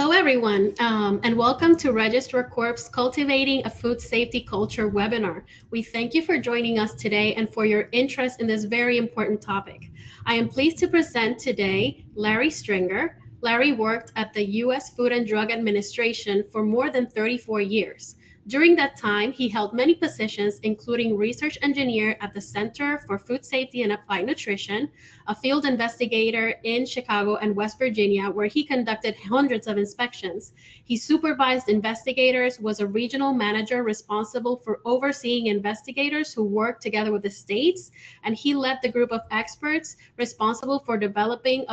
Hello, everyone, and welcome to Registrar Corp's Cultivating a Food Safety Culture webinar. We thank you for joining us today and for your interest in this very important topic. I am pleased to present today Larry Stringer. Larry worked at the U.S. Food and Drug Administration for more than 34 years. During that time, he held many positions, including research engineer at the Center for Food Safety and Applied Nutrition, a field investigator in Chicago and West Virginia, where he conducted hundreds of inspections. He supervised investigators, was a regional manager responsible for overseeing investigators who worked together with the states, and he led the group of experts responsible for development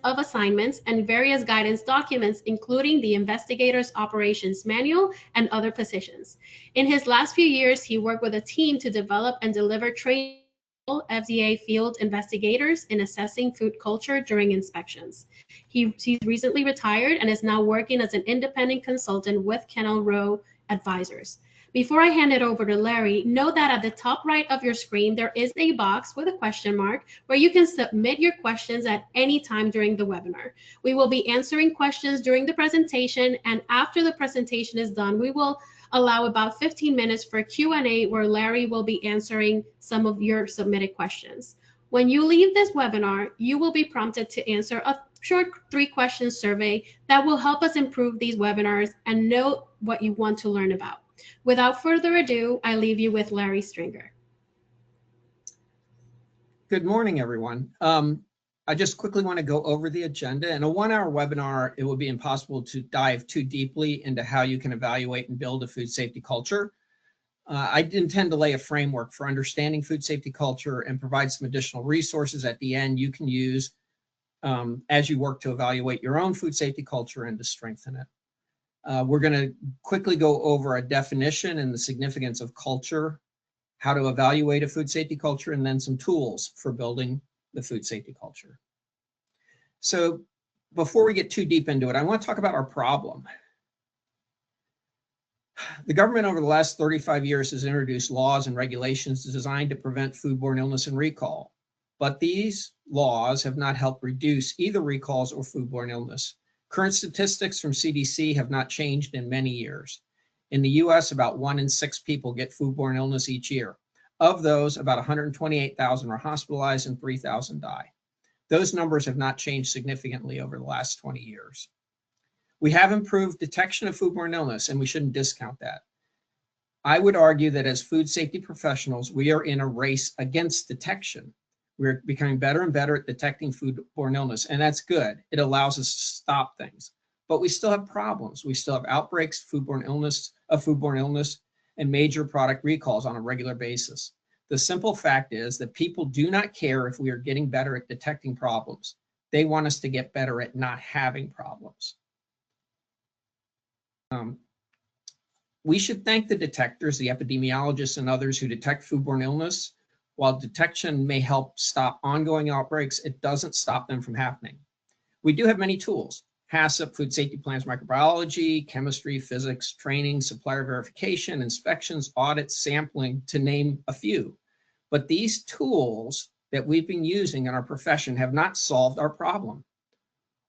of assignments and various guidance documents, including the investigator's operations manual and other positions. In his last few years, he worked with a team to develop and deliver training to FDA field investigators in assessing food culture during inspections. He's recently retired and is now working as an independent consultant with Kennel Row Advisors. Before I hand it over to Larry, know that at the top right of your screen, there is a box with a question mark where you can submit your questions at any time during the webinar. We will be answering questions during the presentation, and after the presentation is done, we will allow about 15 minutes for Q&A where Larry will be answering some of your submitted questions. When you leave this webinar, you will be prompted to answer a short 3-question survey that will help us improve these webinars and know what you want to learn about. Without further ado, I leave you with Larry Stringer. Good morning, everyone. I just quickly want to go over the agenda. In a 1-hour webinar, it would be impossible to dive too deeply into how you can evaluate and build a food safety culture. I intend to lay a framework for understanding food safety culture and provide some additional resources at the end you can use as you work to evaluate your own food safety culture and to strengthen it. We're going to quickly go over a definition and the significance of culture, how to evaluate a food safety culture, and then some tools for building the food safety culture. So before we get too deep into it, I want to talk about our problem. The government over the last 35 years has introduced laws and regulations designed to prevent foodborne illness and recall, but these laws have not helped reduce either recalls or foodborne illness. Current statistics from CDC have not changed in many years. In the US, about 1 in 6 people get foodborne illness each year. Of those, about 128,000 are hospitalized and 3,000 die. Those numbers have not changed significantly over the last 20 years. We have improved detection of foodborne illness, and we shouldn't discount that. I would argue that as food safety professionals, we are in a race against detection. We're becoming better and better at detecting foodborne illness, and that's good. It allows us to stop things. But we still have problems. We still have outbreaks of foodborne illness, and major product recalls on a regular basis. The simple fact is that people do not care if we are getting better at detecting problems. They want us to get better at not having problems. We should thank the detectors, the epidemiologists, and others who detect foodborne illness. While detection may help stop ongoing outbreaks, it doesn't stop them from happening. We do have many tools: HACCP, food safety plans, microbiology, chemistry, physics, training, supplier verification, inspections, audits, sampling, to name a few. But these tools that we've been using in our profession have not solved our problem.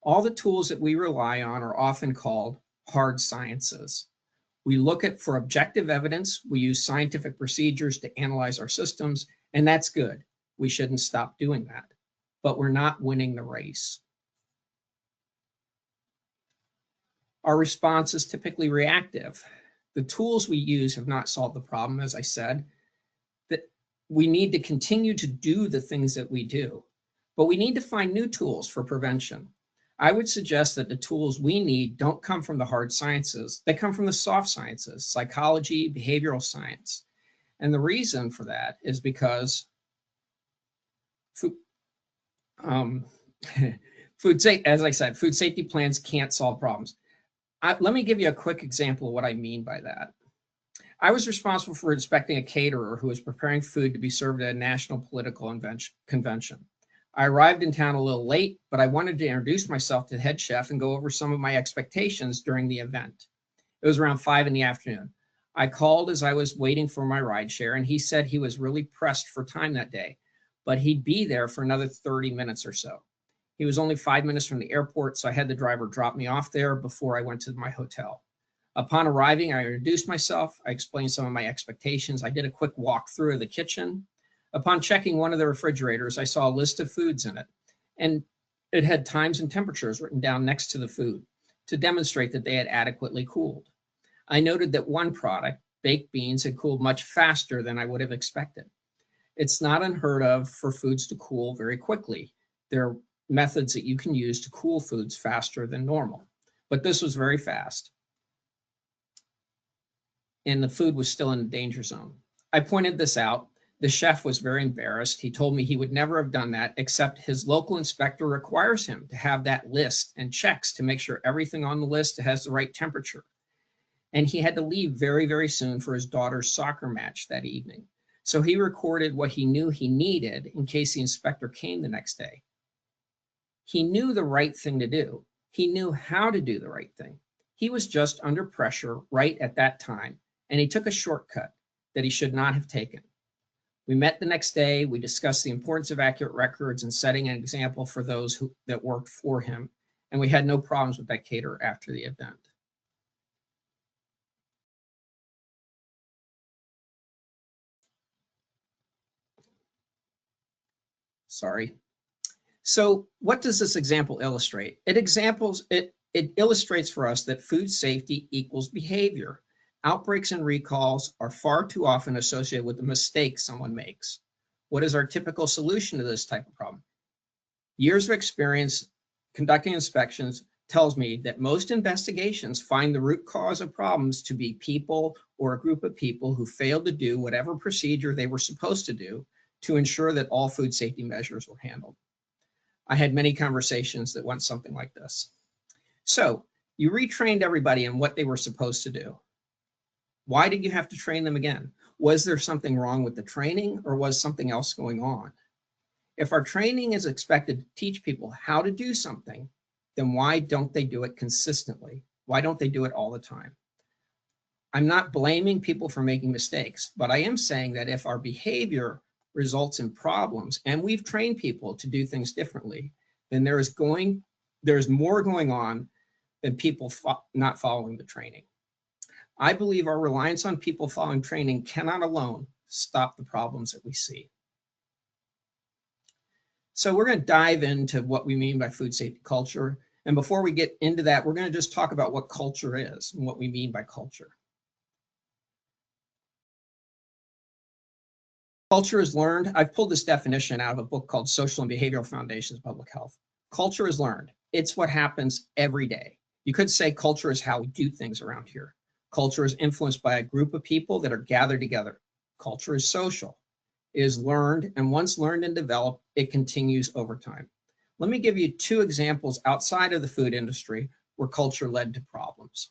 All the tools that we rely on are often called hard sciences. We look for objective evidence. We use scientific procedures to analyze our systems, and that's good. We shouldn't stop doing that, but we're not winning the race. Our response is typically reactive. The tools we use have not solved the problem, as I said, that we need to continue to do the things that we do, but we need to find new tools for prevention. I would suggest that the tools we need don't come from the hard sciences. They come from the soft sciences, psychology, behavioral science. And the reason for that is because as I said, food safety plans can't solve problems. Let me give you a quick example of what I mean by that. I was responsible for inspecting a caterer who was preparing food to be served at a national political convention. I arrived in town a little late, but I wanted to introduce myself to the head chef and go over some of my expectations during the event. It was around 5 in the afternoon. I called as I was waiting for my ride share, and he said he was really pressed for time that day, but he'd be there for another 30 minutes or so. He was only 5 minutes from the airport, so I had the driver drop me off there before I went to my hotel. Upon arriving, I introduced myself. I explained some of my expectations. I did a quick walkthrough of the kitchen. Upon checking one of the refrigerators, I saw a list of foods in it, and it had times and temperatures written down next to the food to demonstrate that they had adequately cooled. I noted that one product, baked beans, had cooled much faster than I would have expected. It's not unheard of for foods to cool very quickly. There are methods that you can use to cool foods faster than normal, but this was very fast. And the food was still in the danger zone. I pointed this out. The chef was very embarrassed. He told me he would never have done that, except his local inspector requires him to have that list and checks to make sure everything on the list has the right temperature. And he had to leave very, very soon for his daughter's soccer match that evening. So he recorded what he knew he needed in case the inspector came the next day. He knew the right thing to do. He knew how to do the right thing. He was just under pressure right at that time, and he took a shortcut that he should not have taken. We met the next day. We discussed the importance of accurate records and setting an example for those that worked for him. And we had no problems with that caterer after the event. Sorry. So what does this example illustrate? It illustrates for us that food safety equals behavior. Outbreaks and recalls are far too often associated with the mistakes someone makes. What is our typical solution to this type of problem? Years of experience conducting inspections tells me that most investigations find the root cause of problems to be people or a group of people who failed to do whatever procedure they were supposed to do to ensure that all food safety measures were handled. I had many conversations that went something like this. So you retrained everybody in what they were supposed to do. Why did you have to train them again? Was there something wrong with the training, or was something else going on? If our training is expected to teach people how to do something, then why don't they do it consistently? Why don't they do it all the time? I'm not blaming people for making mistakes, but I am saying that if our behavior results in problems and we've trained people to do things differently, then there's more going on than people not following the training. I believe our reliance on people following training cannot alone stop the problems that we see. So we're going to dive into what we mean by food safety culture. And before we get into that, we're going to just talk about what culture is and what we mean by culture. Culture is learned. I've pulled this definition out of a book called Social and Behavioral Foundations of Public Health. Culture is learned. It's what happens every day. You could say culture is how we do things around here. Culture is influenced by a group of people that are gathered together. Culture is social. It is learned, and once learned and developed, it continues over time. Let me give you 2 examples outside of the food industry where culture led to problems.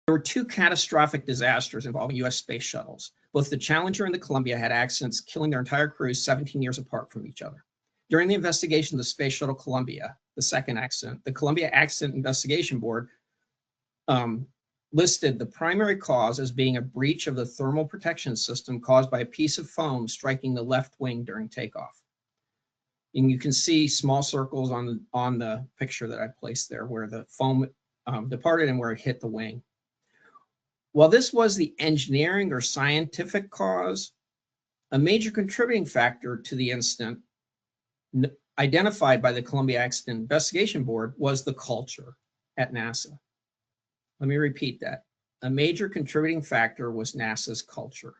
There were 2 catastrophic disasters involving US space shuttles. Both the Challenger and the Columbia had accidents killing their entire crews 17 years apart from each other. During the investigation of the Space Shuttle Columbia, the second accident, the Columbia Accident Investigation Board listed the primary cause as being a breach of the thermal protection system caused by a piece of foam striking the left wing during takeoff. And you can see small circles on the picture that I placed there where the foam departed and where it hit the wing. While this was the engineering or scientific cause, a major contributing factor to the incident identified by the Columbia Accident Investigation Board was the culture at NASA. Let me repeat that. A major contributing factor was NASA's culture.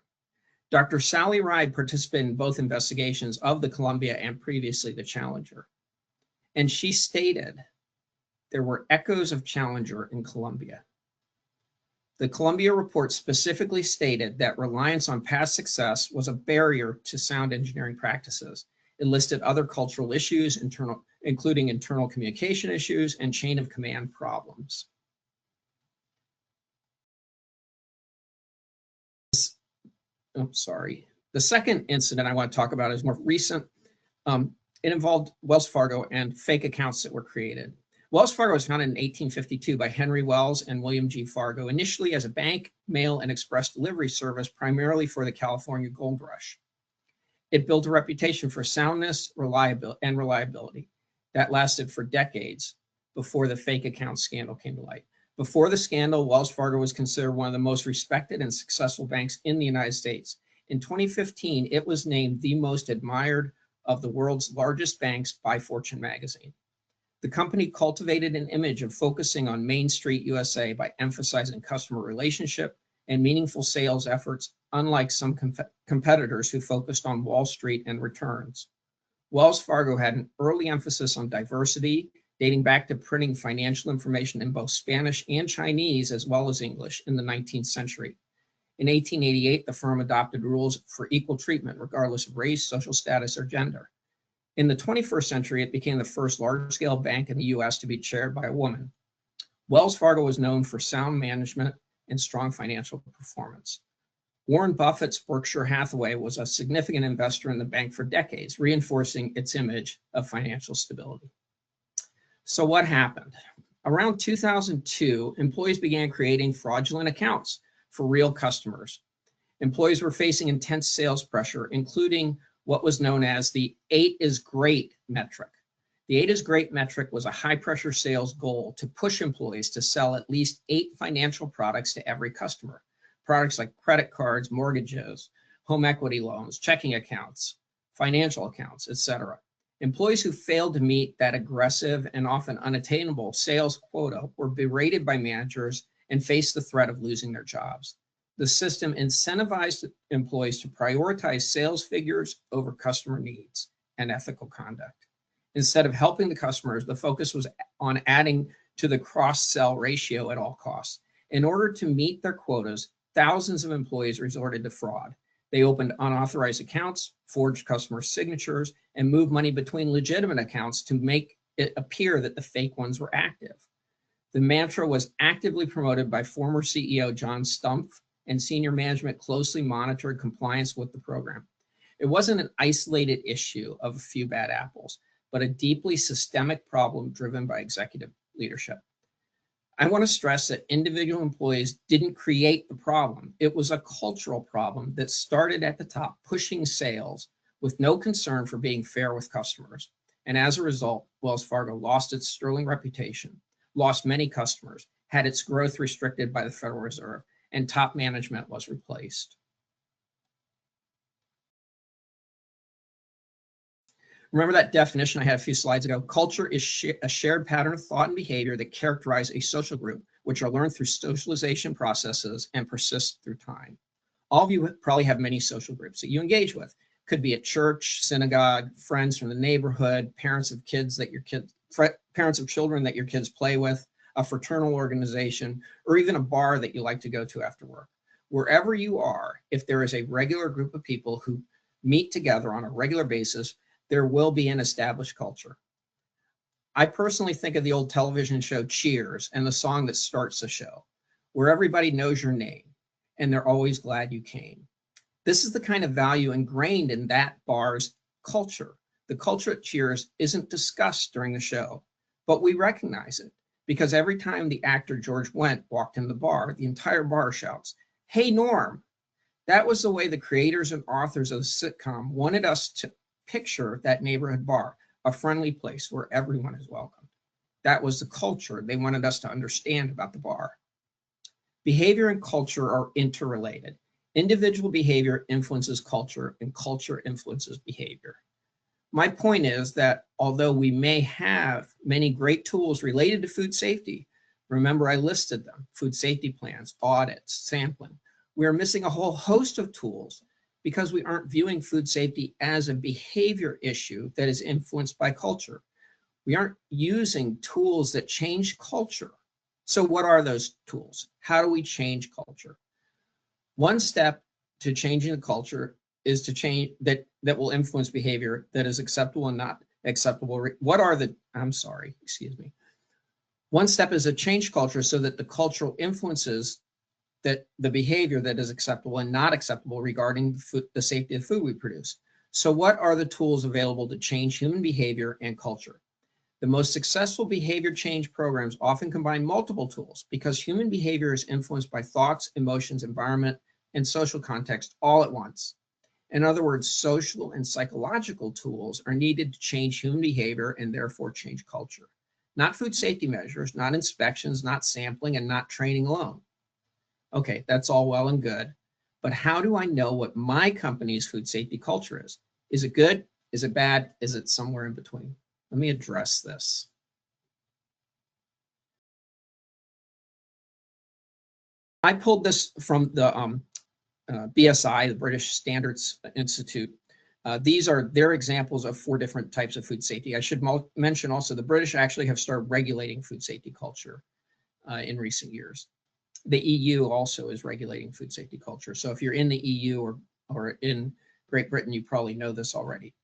Dr. Sally Ride participated in both investigations of the Columbia and previously the Challenger. And she stated there were echoes of Challenger in Columbia. The Columbia report specifically stated that reliance on past success was a barrier to sound engineering practices. It listed other cultural issues, including internal communication issues and chain of command problems. The second incident I want to talk about is more recent. It involved Wells Fargo and fake accounts that were created. Wells Fargo was founded in 1852 by Henry Wells and William G. Fargo, initially as a bank, mail, and express delivery service, primarily for the California Gold Rush. It built a reputation for soundness, reliability that lasted for decades before the fake account scandal came to light. Before the scandal, Wells Fargo was considered one of the most respected and successful banks in the United States. In 2015, it was named the most admired of the world's largest banks by Fortune magazine. The company cultivated an image of focusing on Main Street USA by emphasizing customer relationship and meaningful sales efforts, unlike some competitors who focused on Wall Street and returns. Wells Fargo had an early emphasis on diversity, dating back to printing financial information in both Spanish and Chinese, as well as English, in the 19th century. In 1888, the firm adopted rules for equal treatment, regardless of race, social status, or gender. In the 21st century, it became the first large-scale bank in the US to be chaired by a woman. Wells Fargo was known for sound management and strong financial performance. Warren Buffett's Berkshire Hathaway was a significant investor in the bank for decades, reinforcing its image of financial stability. So what happened? Around 2002, employees began creating fraudulent accounts for real customers. Employees were facing intense sales pressure, including what was known as the 8 is great metric. The 8 is great metric was a high pressure sales goal to push employees to sell at least 8 financial products to every customer. Products like credit cards, mortgages, home equity loans, checking accounts, financial accounts, etc. Employees who failed to meet that aggressive and often unattainable sales quota were berated by managers and faced the threat of losing their jobs. The system incentivized employees to prioritize sales figures over customer needs and ethical conduct. Instead of helping the customers, the focus was on adding to the cross-sell ratio at all costs. In order to meet their quotas, thousands of employees resorted to fraud. They opened unauthorized accounts, forged customer signatures, and moved money between legitimate accounts to make it appear that the fake ones were active. The mantra was actively promoted by former CEO John Stumpf, and senior management closely monitored compliance with the program. It wasn't an isolated issue of a few bad apples, but a deeply systemic problem driven by executive leadership. I want to stress that individual employees didn't create the problem. It was a cultural problem that started at the top, pushing sales with no concern for being fair with customers. And as a result, Wells Fargo lost its sterling reputation, lost many customers, had its growth restricted by the Federal Reserve, and top management was replaced. Remember that definition I had a few slides ago? Culture is a shared pattern of thought and behavior that characterize a social group, which are learned through socialization processes and persist through time. All of you probably have many social groups that you engage with. Could be at church, synagogue, friends from the neighborhood, parents of children that your kids play with, a fraternal organization, or even a bar that you like to go to after work. Wherever you are, if there is a regular group of people who meet together on a regular basis, there will be an established culture. I personally think of the old television show Cheers and the song that starts the show, where everybody knows your name and they're always glad you came. This is the kind of value ingrained in that bar's culture. The culture at Cheers isn't discussed during the show, but we recognize it. Because every time the actor George Wendt walked in the bar, the entire bar shouts, "Hey, Norm." That was the way the creators and authors of the sitcom wanted us to picture that neighborhood bar, a friendly place where everyone is welcome. That was the culture they wanted us to understand about the bar. Behavior and culture are interrelated. Individual behavior influences culture, and culture influences behavior. My point is that although we may have many great tools related to food safety, remember I listed them, food safety plans, audits, sampling, we are missing a whole host of tools because we aren't viewing food safety as a behavior issue that is influenced by culture. We aren't using tools that change culture. So what are those tools? How do we change culture? One step to changing the culture is to change that will influence behavior that is acceptable and not acceptable. One step is to change culture so that the cultural influences that the behavior that is acceptable and not acceptable regarding the safety of food we produce. So what are the tools available to change human behavior and culture? The most successful behavior change programs often combine multiple tools because human behavior is influenced by thoughts, emotions, environment, and social context all at once. In other words, social and psychological tools are needed to change human behavior and therefore change culture. Not food safety measures, not inspections, not sampling, and not training alone. Okay, that's all well and good, but how do I know what my company's food safety culture is? Is it good? Is it bad? Is it somewhere in between? Let me address this. I pulled this from the BSI, the British Standards Institute. These are their examples of 4 different types of food safety. I should mention also the British actually have started regulating food safety culture in recent years. The EU also is regulating food safety culture. So if you're in the EU or in Great Britain, you probably know this already.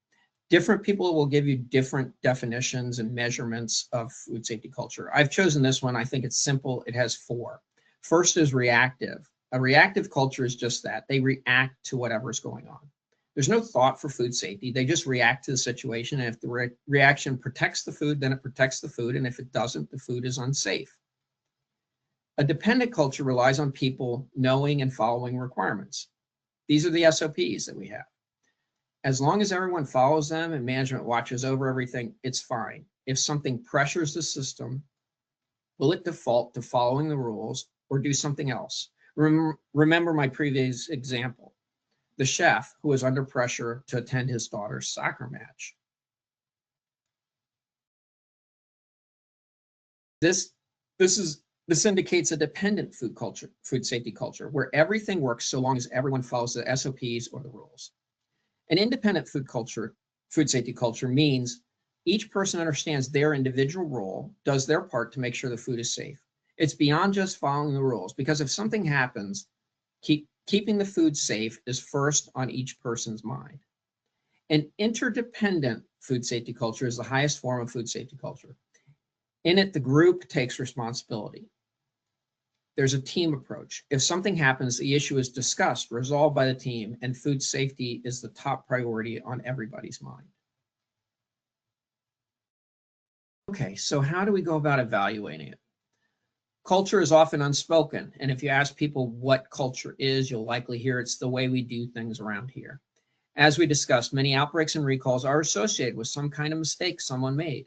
Different people will give you different definitions and measurements of food safety culture. I've chosen this one. I think it's simple. It has 4. First is reactive. A reactive culture is just that. They react to whatever's going on. There's no thought for food safety. They just react to the situation. And if the reaction protects the food, then it protects the food. And if it doesn't, the food is unsafe. A dependent culture relies on people knowing and following requirements. These are the SOPs that we have. As long as everyone follows them and management watches over everything, it's fine. If something pressures the system, will it default to following the rules or do something else? Remember my previous example, the chef who was under pressure to attend his daughter's soccer match. This indicates a dependent food safety culture, where everything works so long as everyone follows the SOPs or the rules. An independent food safety culture means each person understands their individual role, does their part to make sure the food is safe. It's beyond just following the rules, because if something happens, keeping the food safe is first on each person's mind. An interdependent food safety culture is the highest form of food safety culture. In it, the group takes responsibility. There's a team approach. If something happens, the issue is discussed, resolved by the team, and food safety is the top priority on everybody's mind. Okay, so how do we go about evaluating it? Culture is often unspoken, and if you ask people what culture is, you'll likely hear it's the way we do things around here. As we discussed, many outbreaks and recalls are associated with some kind of mistake someone made.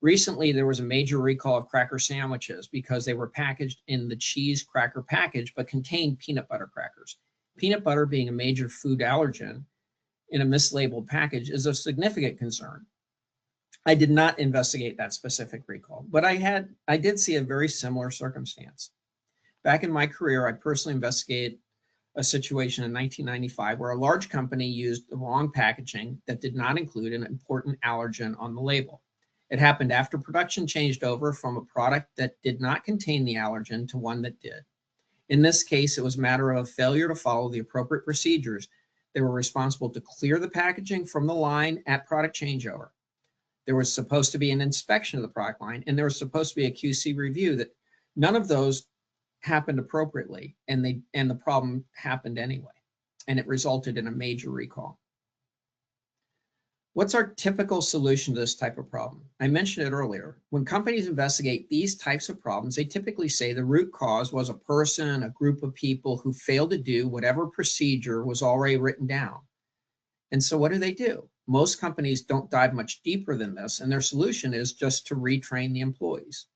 Recently, there was a major recall of cracker sandwiches because they were packaged in the cheese cracker package but contained peanut butter crackers. Peanut butter, being a major food allergen in a mislabeled package, is of significant concern. I did not investigate that specific recall, but I did see a very similar circumstance. Back in my career, I personally investigated a situation in 1995 where a large company used the wrong packaging that did not include an important allergen on the label. It happened after production changed over from a product that did not contain the allergen to one that did. In this case, it was a matter of failure to follow the appropriate procedures. They were responsible to clear the packaging from the line at product changeover. There was supposed to be an inspection of the product line, and there was supposed to be a QC review. That none of those happened appropriately, and the problem happened anyway, and it resulted in a major recall. What's our typical solution to this type of problem? I mentioned it earlier. When companies investigate these types of problems, they typically say the root cause was a person, a group of people who failed to do whatever procedure was already written down. And so what do? Most companies don't dive much deeper than this, and their solution is just to retrain the employees.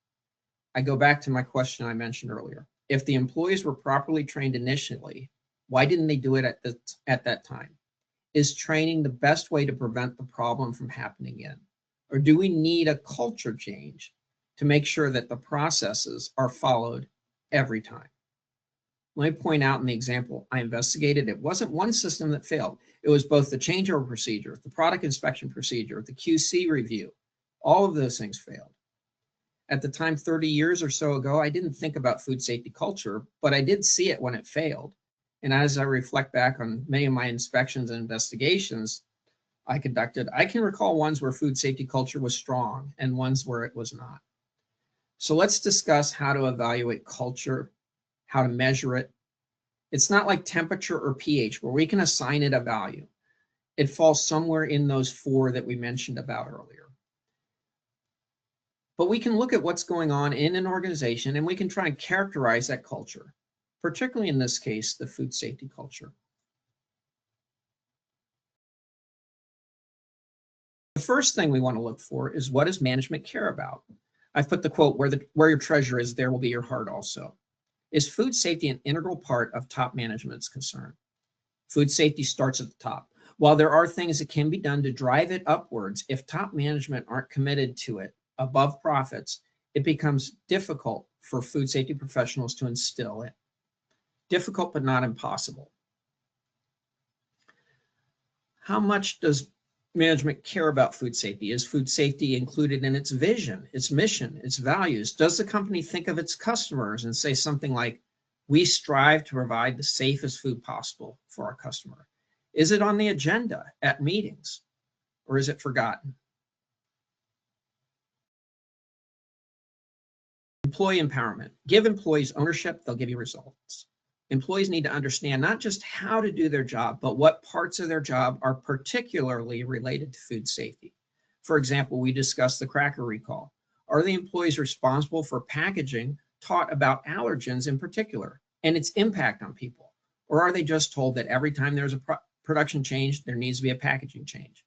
I go back to my question I mentioned earlier. If the employees were properly trained initially, why didn't they do it at that time? Is training the best way to prevent the problem from happening again? Or do we need a culture change to make sure that the processes are followed every time? Let me point out in the example I investigated, it wasn't one system that failed. It was both the changeover procedure, the product inspection procedure, the QC review. All of those things failed. At the time, 30 years or so ago, I didn't think about food safety culture, but I did see it when it failed. And as I reflect back on many of my inspections and investigations I conducted, I can recall ones where food safety culture was strong and ones where it was not. So let's discuss how to evaluate culture, how to measure it. It's not like temperature or pH where we can assign it a value. It falls somewhere in those 4 that we mentioned about earlier. But we can look at what's going on in an organization and we can try and characterize that culture, particularly in this case, the food safety culture. first thing we want to look for is, what does management care about? I've put the quote, where your treasure is, there will be your heart also. Is food safety an integral part of top management's concern? Food safety starts at the top. While there are things that can be done to drive it upwards, if top management aren't committed to it above profits, it becomes difficult for food safety professionals to instill it. Difficult, but not impossible. How much does management care about food safety? Is food safety included in its vision, its mission, its values? Does the company think of its customers and say something like, we strive to provide the safest food possible for our customer? Is it on the agenda at meetings, or is it forgotten? Employee empowerment. Give employees ownership, they'll give you results. Employees need to understand not just how to do their job, but what parts of their job are particularly related to food safety. For example, we discussed the cracker recall. Are the employees responsible for packaging taught about allergens in particular and its impact on people? Or are they just told that every time there's a production change, there needs to be a packaging change?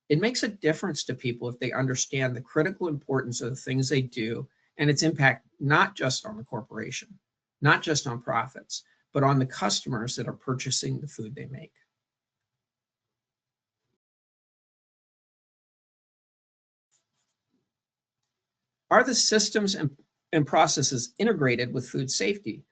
It makes a difference to people if they understand the critical importance of the things they do and its impact, not just on the corporation, not just on profits, but on the customers that are purchasing the food they make. Are the systems and processes integrated with food safety?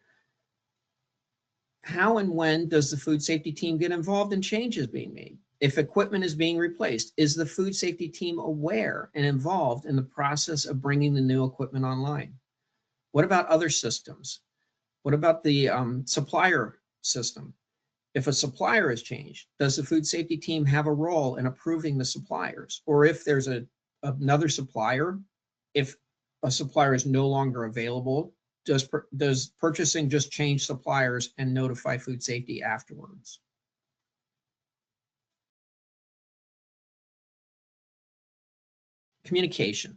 How and when does the food safety team get involved in changes being made? If equipment is being replaced, is the food safety team aware and involved in the process of bringing the new equipment online? What about other systems? What about the supplier system? If a supplier is changed, does the food safety team have a role in approving the suppliers? Or if there's another supplier, if a supplier is no longer available, does purchasing just change suppliers and notify food safety afterwards? Communication.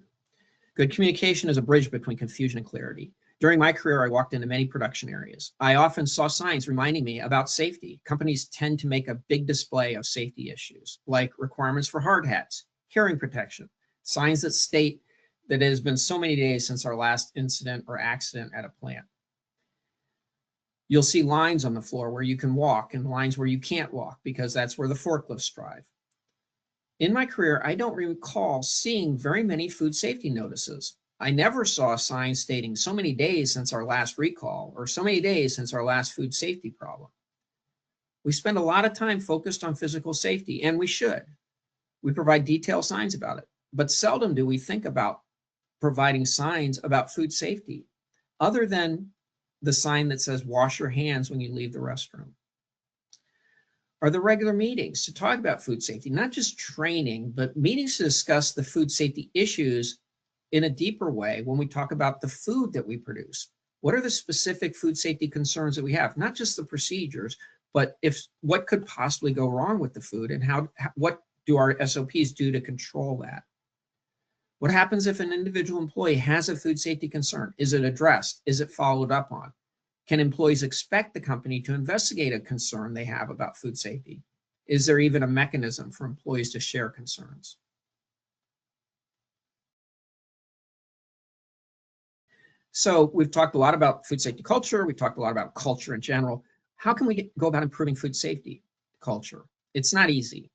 Good communication is a bridge between confusion and clarity. During my career, I walked into many production areas. I often saw signs reminding me about safety. Companies tend to make a big display of safety issues, like requirements for hard hats, hearing protection, signs that state that it has been so many days since our last incident or accident at a plant. You'll see lines on the floor where you can walk and lines where you can't walk because that's where the forklifts drive. In my career, I don't recall seeing very many food safety notices. I never saw a sign stating so many days since our last recall or so many days since our last food safety problem. We spend a lot of time focused on physical safety, and we should. We provide detailed signs about it, but seldom do we think about providing signs about food safety other than the sign that says wash your hands when you leave the restroom. Are there regular meetings to talk about food safety, not just training, but meetings to discuss the food safety issues in a deeper way when we talk about the food that we produce? What are the specific food safety concerns that we have? Not just the procedures, but what could possibly go wrong with the food, and what do our SOPs do to control that? What happens if an individual employee has a food safety concern? Is it addressed? Is it followed up on? Can employees expect the company to investigate a concern they have about food safety? Is there even a mechanism for employees to share concerns? So we've talked a lot about food safety culture. We've talked a lot about culture in general. How can we go about improving food safety culture? It's not easy.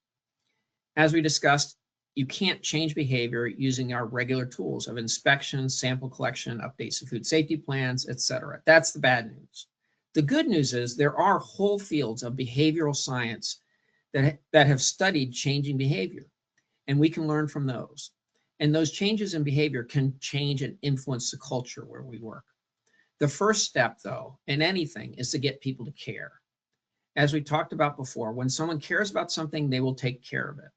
As we discussed, you can't change behavior using our regular tools of inspection, sample collection, updates of food safety plans, etc. That's the bad news. The good news is there are whole fields of behavioral science that have studied changing behavior, and we can learn from those. And those changes in behavior can change and influence the culture where we work. The first step, though, in anything is to get people to care. As we talked about before, when someone cares about something, they will take care of it.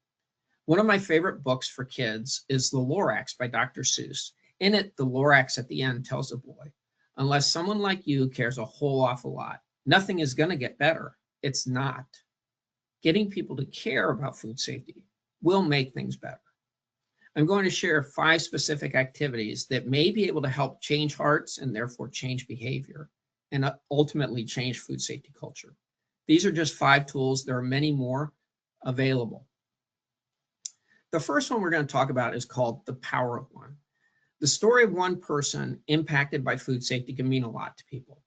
One of my favorite books for kids is The Lorax by Dr. Seuss. In it, the Lorax at the end tells a boy, unless someone like you cares a whole awful lot, nothing is going to get better. It's not. Getting people to care about food safety will make things better. I'm going to share 5 specific activities that may be able to help change hearts and therefore change behavior and ultimately change food safety culture. These are just 5 tools. There are many more available. The first one we're going to talk about is called The Power of One. The story of one person impacted by food safety can mean a lot to people.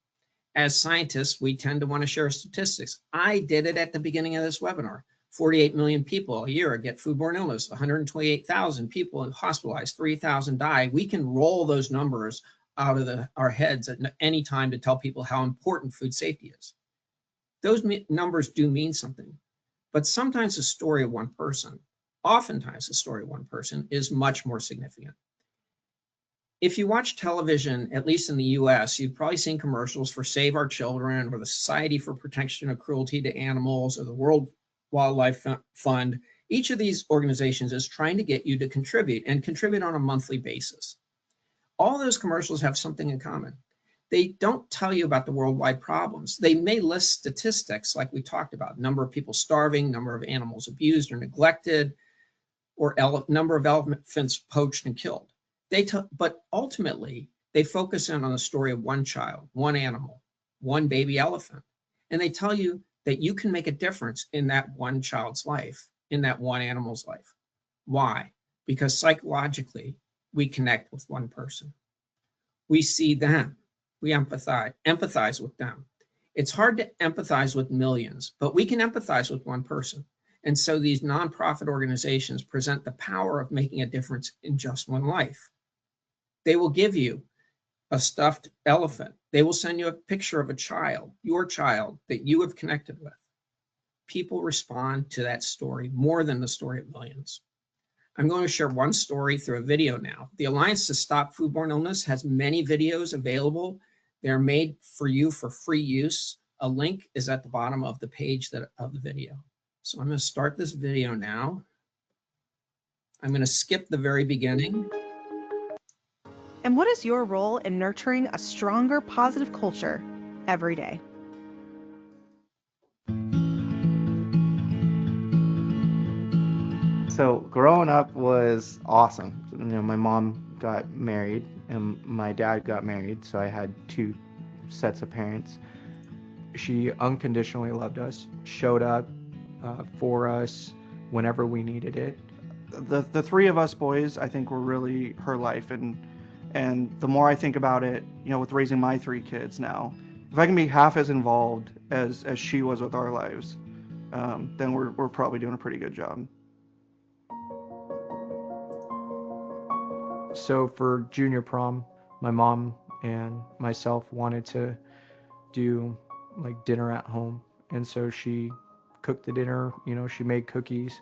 As scientists, we tend to want to share statistics. I did it at the beginning of this webinar. 48 million people a year get foodborne illness, 128,000 people hospitalized, 3,000 die. We can roll those numbers out of our heads at any time to tell people how important food safety is. Those numbers do mean something, but sometimes the story of one person, oftentimes the story of one person, is much more significant. If you watch television, at least in the US, you've probably seen commercials for Save Our Children or the Society for Protection of Cruelty to Animals or the World Wildlife Fund. Each of these organizations is trying to get you to contribute and contribute on a monthly basis. All those commercials have something in common. They don't tell you about the worldwide problems. They may list statistics like we talked about, number of people starving, number of animals abused or neglected, or number of elephants poached and killed. But ultimately, they focus in on the story of one child, one animal, one baby elephant. And they tell you that you can make a difference in that one child's life, in that one animal's life. Why? Because psychologically, we connect with one person. We see them. We empathize with them. It's hard to empathize with millions, but we can empathize with one person. And so these nonprofit organizations present the power of making a difference in just one life. They will give you a stuffed elephant. They will send you a picture of a child, your child, that you have connected with. People respond to that story more than the story of millions. I'm going to share one story through a video now. The Alliance to Stop Foodborne Illness has many videos available. They're made for you for free use. A link is at the bottom of the page of the video. So I'm going to start this video now. I'm going to skip the very beginning. And what is your role in nurturing a stronger, positive culture every day? So growing up was awesome. You know, my mom got married and my dad got married, so I had two sets of parents. She unconditionally loved us, showed up for us whenever we needed it. The three of us boys, I think, were really her life, and the more I think about it, you know, with raising my three kids now, if I can be half as involved as she was with our lives, then we're probably doing a pretty good job. So for junior prom, my mom and myself wanted to do like dinner at home, and so she cooked the dinner. You know, she made cookies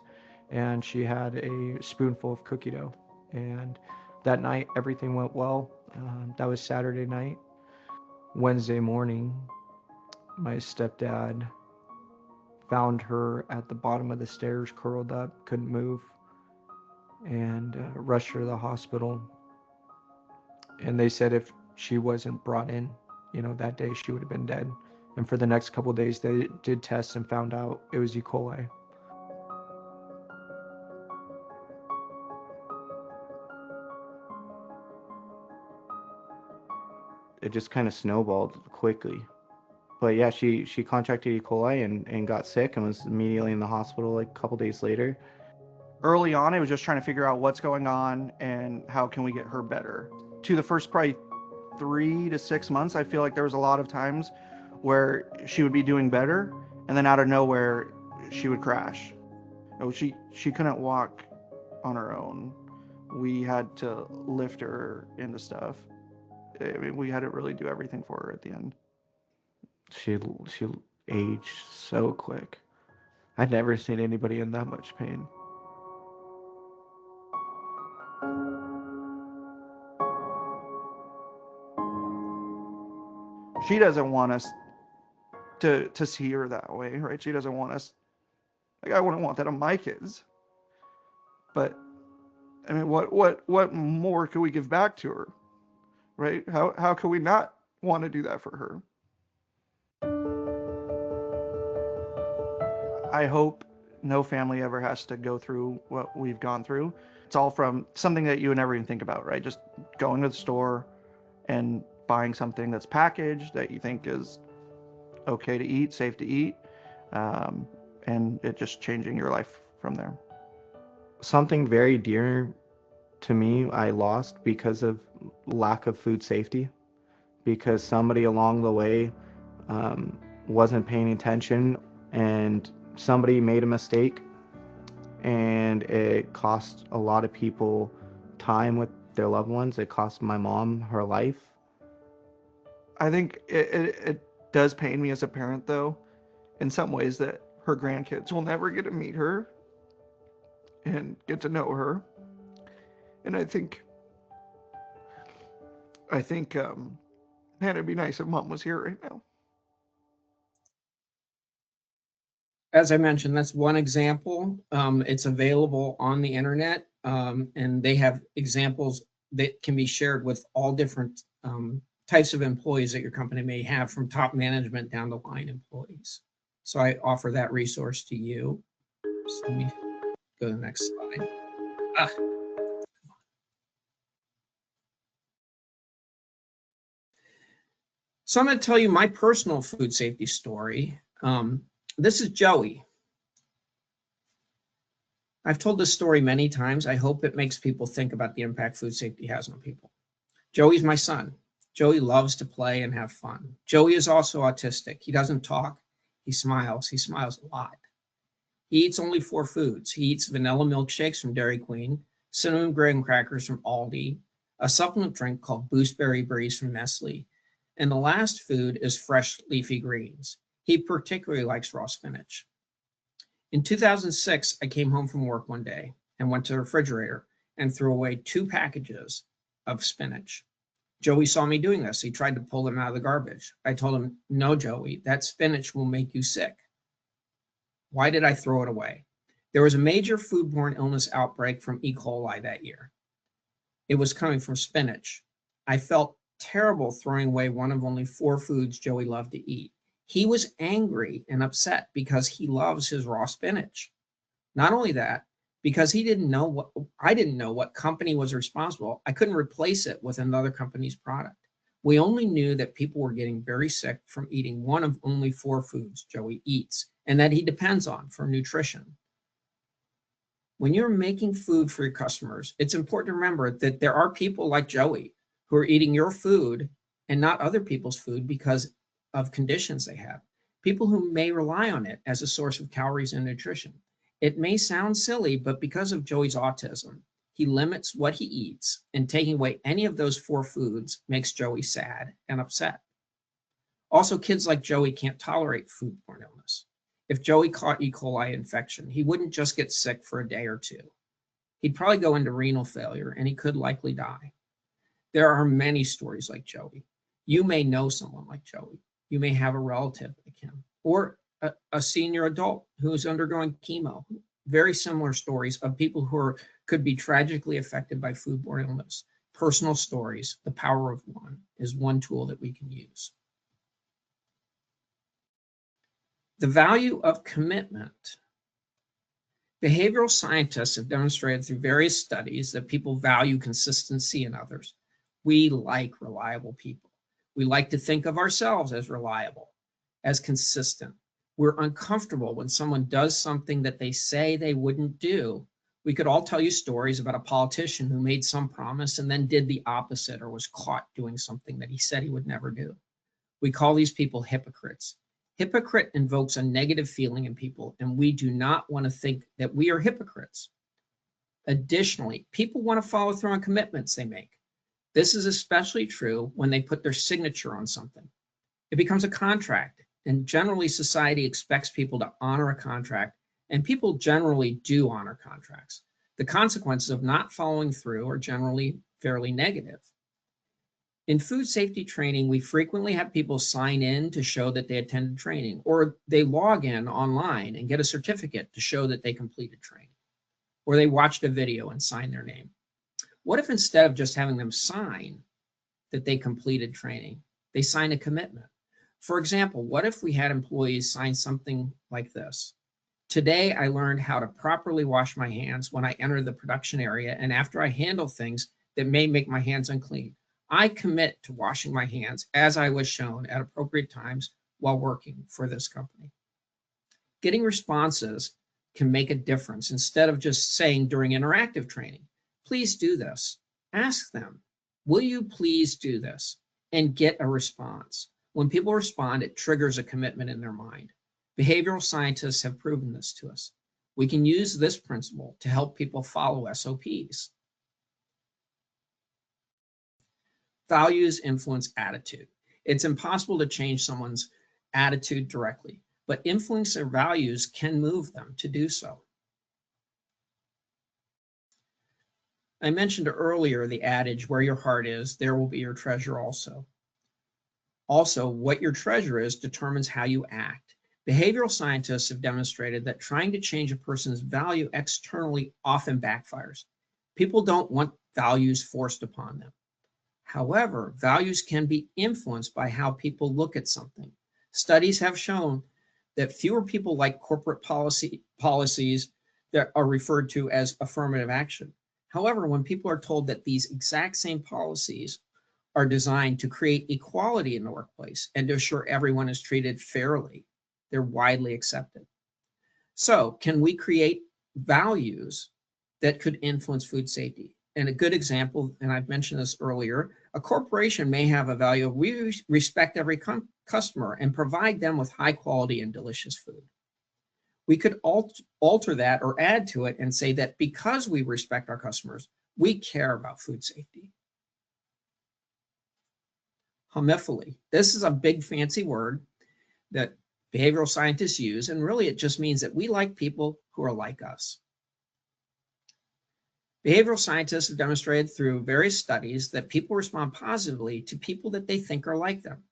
and she had a spoonful of cookie dough, and that night everything went well. That was Saturday night. Wednesday morning, my stepdad found her at the bottom of the stairs, curled up, couldn't move, and rushed her to the hospital. And they said if she wasn't brought in, you know, that day, she would have been dead. And for the next couple of days, they did tests and found out it was E. coli. It just kind of snowballed quickly. But yeah, she contracted E. coli and got sick and was immediately in the hospital like a couple days later. Early on, I was just trying to figure out what's going on and how can we get her better. To the first probably 3 to 6 months, I feel like there was a lot of times where she would be doing better, and then out of nowhere, she would crash. She couldn't walk on her own. We had to lift her into stuff. I mean, we had to really do everything for her at the end. She aged so quick. I'd never seen anybody in that much pain. She doesn't want us to see her that way, right? She doesn't want us, like, I wouldn't want that on my kids. But I mean, what more could we give back to her, right? How could we not want to do that for her? I hope no family ever has to go through what we've gone through. It's all from something that you would never even think about, right? Just going to the store and buying something that's packaged that you think is okay to eat, safe to eat, and it just changing your life from there. something very dear to me I lost because of lack of food safety, because somebody along the way wasn't paying attention and somebody made a mistake, and it cost a lot of people time with their loved ones. It cost my mom her life. I think it does pain me as a parent, though, in some ways, that her grandkids will never get to meet her and get to know her. And I think man, it'd be nice if Mom was here right now. As I mentioned, that's one example. It's available on the internet, and they have examples that can be shared with all different types of employees that your company may have, from top management down to line employees. So I offer that resource to you. So let me go to the next slide. So I'm going to tell you my personal food safety story. This is Joey. I've told this story many times. I hope it makes people think about the impact food safety has on people. Joey's my son. Joey loves to play and have fun. Joey is also autistic. He doesn't talk. He smiles. He smiles a lot. He eats only 4 foods. He eats vanilla milkshakes from Dairy Queen, cinnamon graham crackers from Aldi, a supplement drink called Boost Berry Breeze from Nestle, and the last food is fresh leafy greens. He particularly likes raw spinach. In 2006, I came home from work one day and went to the refrigerator and threw away 2 packages of spinach. Joey saw me doing this. He tried to pull them out of the garbage. I told him, no, Joey, that spinach will make you sick. Why did I throw it away? There was a major foodborne illness outbreak from E. coli that year. It was coming from spinach. I felt terrible throwing away one of only 4 foods Joey loved to eat. He was angry and upset because he loves his raw spinach. Not only that, because I didn't know what company was responsible, I couldn't replace it with another company's product. We only knew that people were getting very sick from eating one of only 4 foods Joey eats and that he depends on for nutrition. When you're making food for your customers, it's important to remember that there are people like Joey who are eating your food and not other people's food because of conditions they have. People who may rely on it as a source of calories and nutrition. It may sound silly, but because of Joey's autism, he limits what he eats, and taking away any of those 4 foods makes Joey sad and upset. Also, kids like Joey can't tolerate foodborne illness. If Joey caught E. coli infection, he wouldn't just get sick for a day or 2. He'd probably go into renal failure, and he could likely die. There are many stories like Joey. You may know someone like Joey. You may have a relative like him, or a senior adult who is undergoing chemo. Very similar stories of people who could be tragically affected by foodborne illness. Personal stories, the power of one, is one tool that we can use. The value of commitment. Behavioral scientists have demonstrated through various studies that people value consistency in others. We like reliable people. We like to think of ourselves as reliable, as consistent. We're uncomfortable when someone does something that they say they wouldn't do. We could all tell you stories about a politician who made some promise and then did the opposite or was caught doing something that he said he would never do. We call these people hypocrites. Hypocrite invokes a negative feeling in people, and we do not want to think that we are hypocrites. Additionally, people want to follow through on commitments they make. This is especially true when they put their signature on something. It becomes a contract, and generally society expects people to honor a contract, and people generally do honor contracts. The consequences of not following through are generally fairly negative. In food safety training, we frequently have people sign in to show that they attended training, or they log in online and get a certificate to show that they completed training, or they watched a video and signed their name. What if instead of just having them sign that they completed training, they sign a commitment? For example, what if we had employees sign something like this? Today, I learned how to properly wash my hands when I enter the production area and after I handle things that may make my hands unclean. I commit to washing my hands as I was shown at appropriate times while working for this company. Getting responses can make a difference instead of just saying during interactive training, please do this. Ask them, will you please do this? And get a response. When people respond, it triggers a commitment in their mind. Behavioral scientists have proven this to us. We can use this principle to help people follow SOPs. Values influence attitude. It's impossible to change someone's attitude directly, but influence their values can move them to do so. I mentioned earlier the adage, where your heart is, there will be your treasure also. Also, what your treasure is determines how you act. Behavioral scientists have demonstrated that trying to change a person's value externally often backfires. People don't want values forced upon them. However, values can be influenced by how people look at something. Studies have shown that fewer people like corporate policies that are referred to as affirmative action. However, when people are told that these exact same policies are designed to create equality in the workplace and to assure everyone is treated fairly, they're widely accepted. So, can we create values that could influence food safety? And a good example, and I've mentioned this earlier, a corporation may have a value of we respect every customer and provide them with high quality and delicious food. We could alter that or add to it and say that because we respect our customers, we care about food safety. Homophily. This is a big fancy word that behavioral scientists use, and really it just means that we like people who are like us. Behavioral scientists have demonstrated through various studies that people respond positively to people that they think are like them.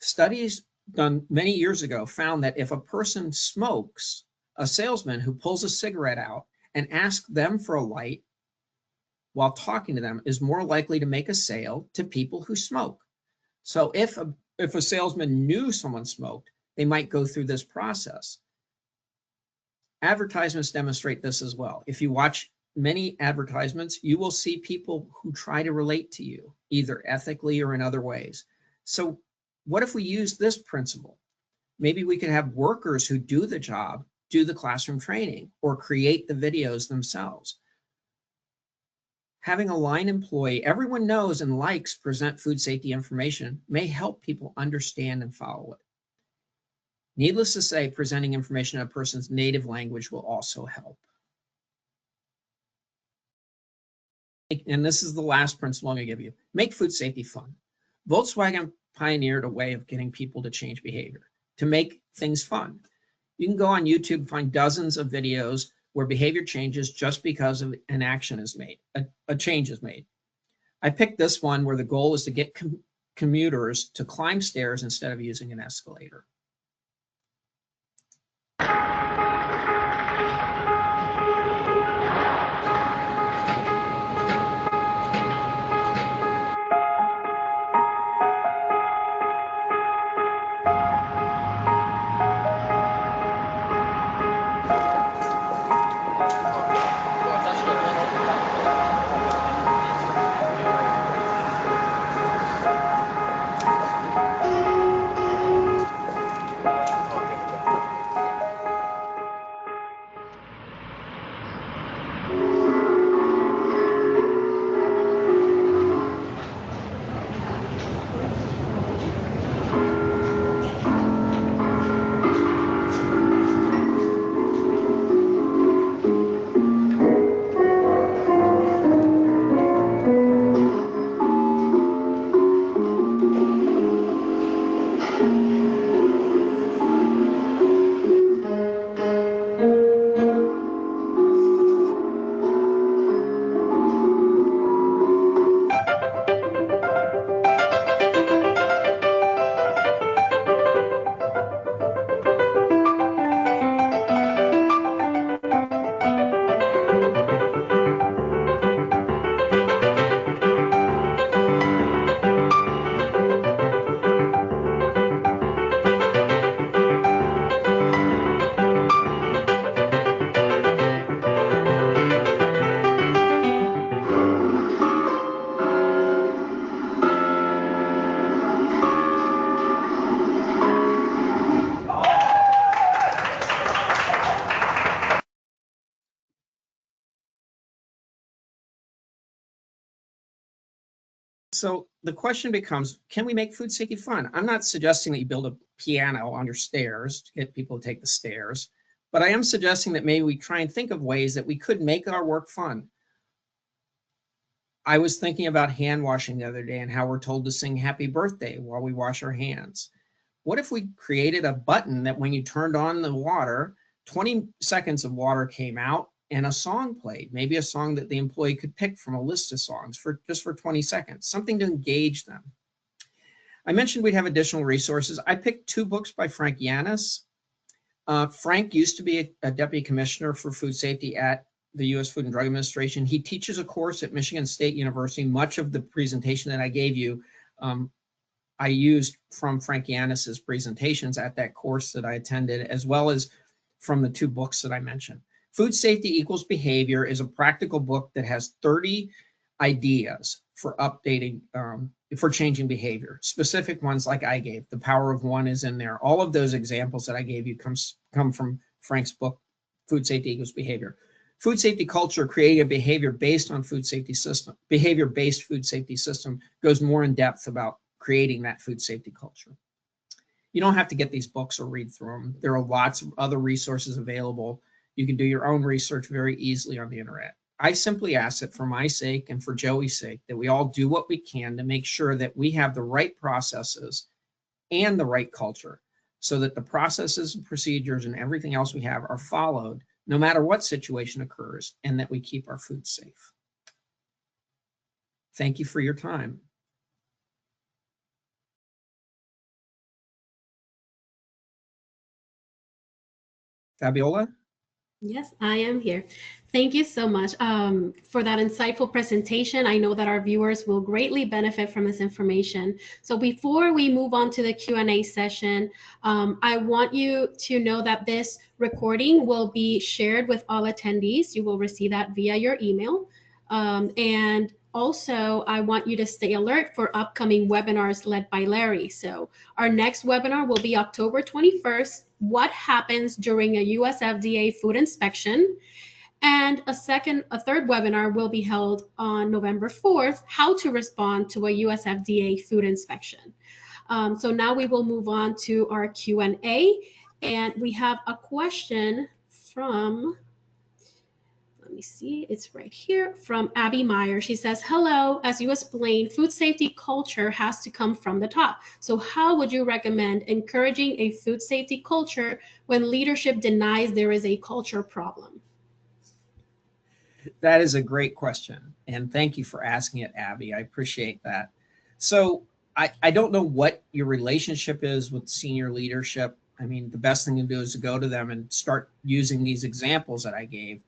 Studies done many years ago found that if a person smokes, a salesman who pulls a cigarette out and asks them for a light while talking to them is more likely to make a sale to people who smoke. So if a salesman knew someone smoked, they might go through this process. Advertisements demonstrate this as well. If you watch many advertisements, you will see people who try to relate to you, either ethically or in other ways. So what if we use this principle? Maybe we could have workers who do the job, do the classroom training, or create the videos themselves. Having a line employee everyone knows and likes present food safety information may help people understand and follow it. Needless to say, presenting information in a person's native language will also help. And this is the last principle I'm going to give you. Make food safety fun. Volkswagen pioneered a way of getting people to change behavior, to make things fun. You can go on YouTube and find dozens of videos where behavior changes just because of an action is made, a change is made. I picked this one where the goal is to get commuters to climb stairs instead of using an escalator. So the question becomes, can we make food safety fun? I'm not suggesting that you build a piano on your stairs to get people to take the stairs, but I am suggesting that maybe we try and think of ways that we could make our work fun. I was thinking about hand washing the other day and how we're told to sing happy birthday while we wash our hands. What if we created a button that when you turned on the water, 20 seconds of water came out and a song played, maybe a song that the employee could pick from a list of songs for just for 20 seconds, something to engage them. I mentioned we'd have additional resources. I picked 2 books by Frank Yanis. Frank used to be a deputy commissioner for food safety at the U.S. Food and Drug Administration. He teaches a course at Michigan State University. Much of the presentation that I gave you, I used from Frank Yanis's presentations at that course that I attended, as well as from the 2 books that I mentioned. Food Safety Equals Behavior is a practical book that has 30 ideas for updating, for changing behavior. Specific ones like I gave, The Power of One is in there. All of those examples that I gave you come from Frank's book, Food Safety Equals Behavior. Food Safety Culture, Creating a Behavior Based on Food Safety System, Behavior-Based Food Safety System, goes more in depth about creating that food safety culture. You don't have to get these books or read through them. There are lots of other resources available. You can do your own research very easily on the internet. I simply ask that for my sake and for Joey's sake, that we all do what we can to make sure that we have the right processes and the right culture so that the processes and procedures and everything else we have are followed no matter what situation occurs, and that we keep our food safe. Thank you for your time. Fabiola? Yes, I am here. Thank you so much for that insightful presentation. I know that our viewers will greatly benefit from this information. So before we move on to the Q&A session, I want you to know that this recording will be shared with all attendees. You will receive that via your email. And also, I want you to stay alert for upcoming webinars led by Larry. So our next webinar will be October 21st, What Happens During a US FDA Food Inspection? And a third webinar will be held on November 4th, How to Respond to a US FDA Food Inspection. So now we will move on to our Q&A. And we have a question from, let me see, it's right here, from Abby Meyer. She says, hello, as you explained, food safety culture has to come from the top. So how would you recommend encouraging a food safety culture when leadership denies there is a culture problem? That is a great question. And thank you for asking it, Abby. I appreciate that. So I don't know what your relationship is with senior leadership. I mean, the best thing to do is to go to them and start using these examples that I gave.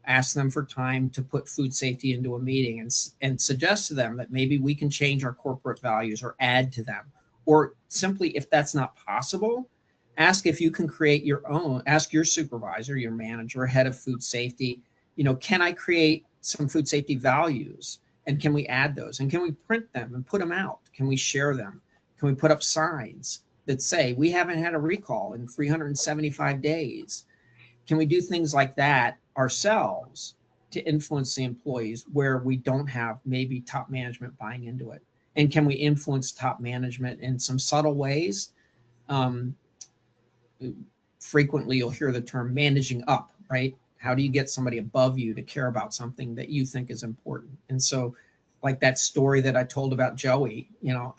Ask them for time to put food safety into a meeting and suggest to them that maybe we can change our corporate values or add to them. Or simply, if that's not possible, ask if you can create your own, ask your supervisor, your manager, head of food safety, you know, can I create some food safety values? And can we add those? And can we print them and put them out? Can we share them? Can we put up signs that say, we haven't had a recall in 375 days? Can we do things like that ourselves to influence the employees where we don't have maybe top management buying into it? And can we influence top management in some subtle ways? Frequently, you'll hear the term managing up, right? How do you get somebody above you to care about something that you think is important? And so, like that story that I told about Joey, you know,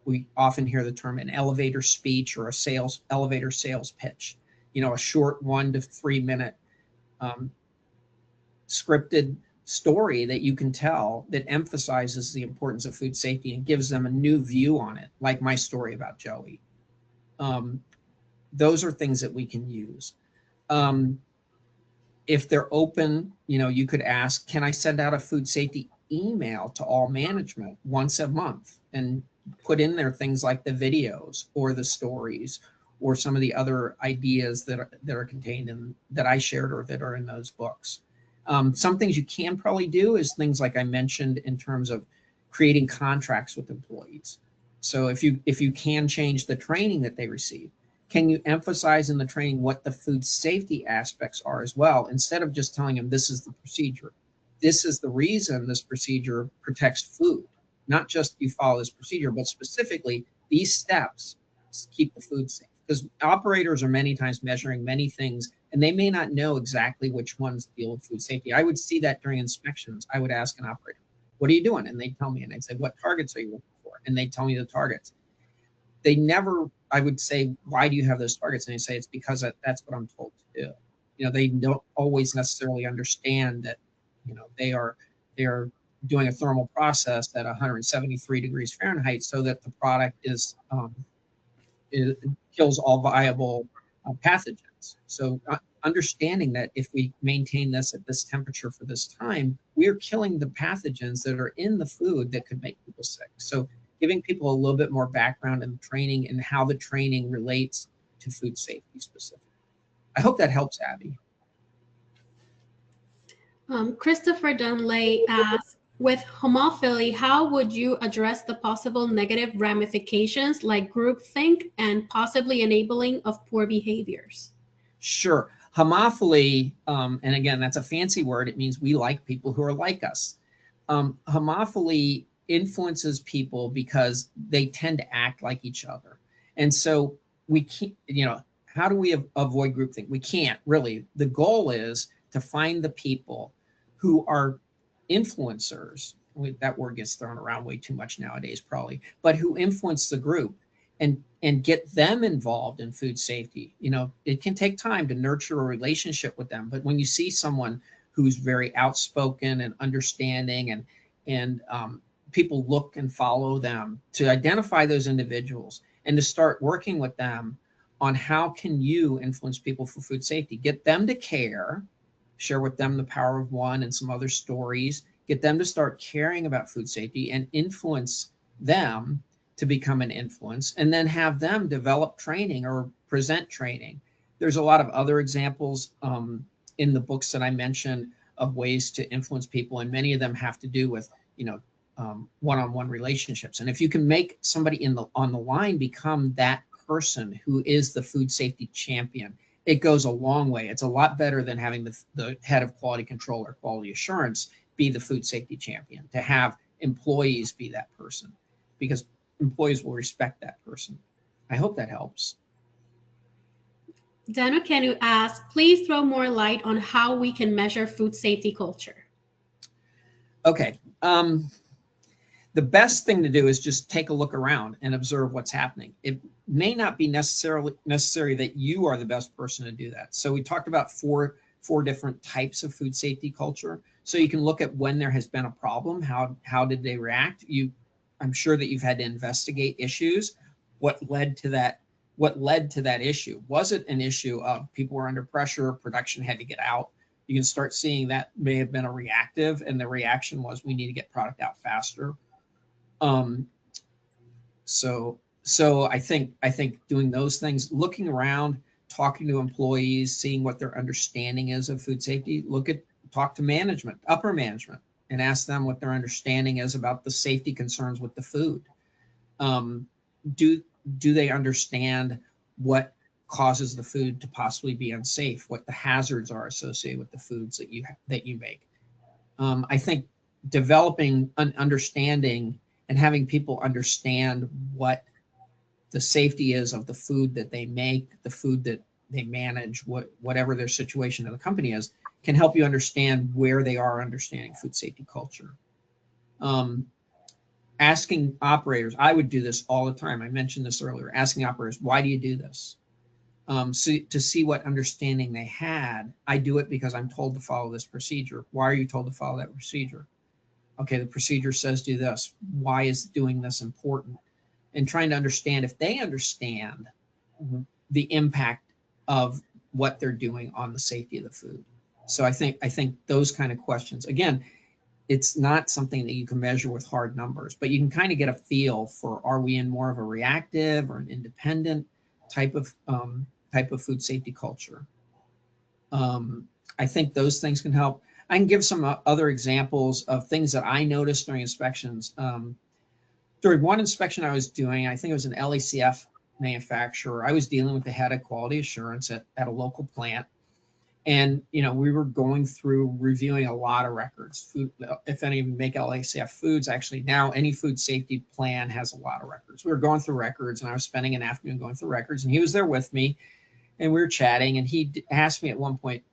we often hear the term an elevator speech or a elevator sales pitch, you know, a short 1 to 3 minute scripted story that you can tell that emphasizes the importance of food safety and gives them a new view on it, like my story about Joey. Those are things that we can use. If they're open, you know, you could ask, can I send out a food safety email to all management once a month and put in there things like the videos or the stories or some of the other ideas that are contained in that I shared or that are in those books. Some things you can probably do is things like I mentioned in terms of creating contracts with employees. So if you can change the training that they receive, can you emphasize in the training what the food safety aspects are as well, instead of just telling them this is the procedure. This is the reason this procedure protects food. not just you follow this procedure, but specifically these steps keep the food safe. Because operators are many times measuring many things, and they may not know exactly which ones deal with food safety. I would see that during inspections. I would ask an operator, what are you doing? And they'd tell me, and I'd say, what targets are you looking for? And they'd tell me the targets. They never, I would say, why do you have those targets? And they say, it's because that's what I'm told to do. You know, they don't always necessarily understand that, you know, they are doing a thermal process at 173 degrees Fahrenheit so that the product it kills all viable pathogens. So understanding that if we maintain this at this temperature for this time, we are killing the pathogens that are in the food that could make people sick. So giving people a little bit more background in training and how the training relates to food safety specifically. I hope that helps, Abby. Christopher Dunlay asks, with homophily, how would you address the possible negative ramifications like groupthink and possibly enabling of poor behaviors? Sure. Homophily, and again, that's a fancy word. It means we like people who are like us. Homophily influences people because they tend to act like each other. And so we can't, you know, how do we avoid groupthink? We can't really. The goal is to find the people who are influencers. That word gets thrown around way too much nowadays, probably, but who influence the group and get them involved in food safety. You know, it can take time to nurture a relationship with them, but when you see someone who's very outspoken and understanding and people look and follow them, to identify those individuals and to start working with them on how can you influence people for food safety, get them to care, share with them the power of one and some other stories, get them to start caring about food safety and influence them to become an influence, and then have them develop training or present training. There's a lot of other examples in the books that I mentioned of ways to influence people, and many of them have to do with, you know, one-on-one relationships. And if you can make somebody on the line become that person who is the food safety champion, it goes a long way. It's a lot better than having the head of quality control or quality assurance be the food safety champion, to have employees be that person, because employees will respect that person. I hope that helps. Dano Kenu asks, please throw more light on how we can measure food safety culture. Okay. The best thing to do is just take a look around and observe what's happening. It may not be necessary that you are the best person to do that. So we talked about four different types of food safety culture. So you can look at when there has been a problem, how did they react? I'm sure that you've had to investigate issues. What led to that issue? Was it an issue of people were under pressure, production had to get out? You can start seeing that may have been a reactive, and the reaction was we need to get product out faster. So I think doing those things, looking around, talking to employees, seeing what their understanding is of food safety, talk to management, upper management, and ask them what their understanding is about the safety concerns with the food. Do they understand what causes the food to possibly be unsafe, what the hazards are associated with the foods that you make? I think developing an understanding and having people understand what the safety is of the food that they make, the food that they manage, whatever their situation in the company is, can help you understand where they are understanding food safety culture. Asking operators, I would do this all the time. I mentioned this earlier, asking operators, why do you do this? So to see what understanding they had. I do it because I'm told to follow this procedure. Why are you told to follow that procedure? Okay, the procedure says do this. Why is doing this important? And trying to understand if they understand the impact of what they're doing on the safety of the food. So I think those kind of questions, again, it's not something that you can measure with hard numbers, but you can kind of get a feel for, are we in more of a reactive or an independent type of food safety culture? I think those things can help. I can give some other examples of things that I noticed during inspections. During one inspection I was doing, I think it was an LACF manufacturer, I was dealing with the head of quality assurance at a local plant. And, you know, we were going through reviewing a lot of records. Food, if any of you make LACF foods, actually now any food safety plan has a lot of records. We were going through records, and I was spending an afternoon going through records, and he was there with me, and we were chatting, and he asked me at one point,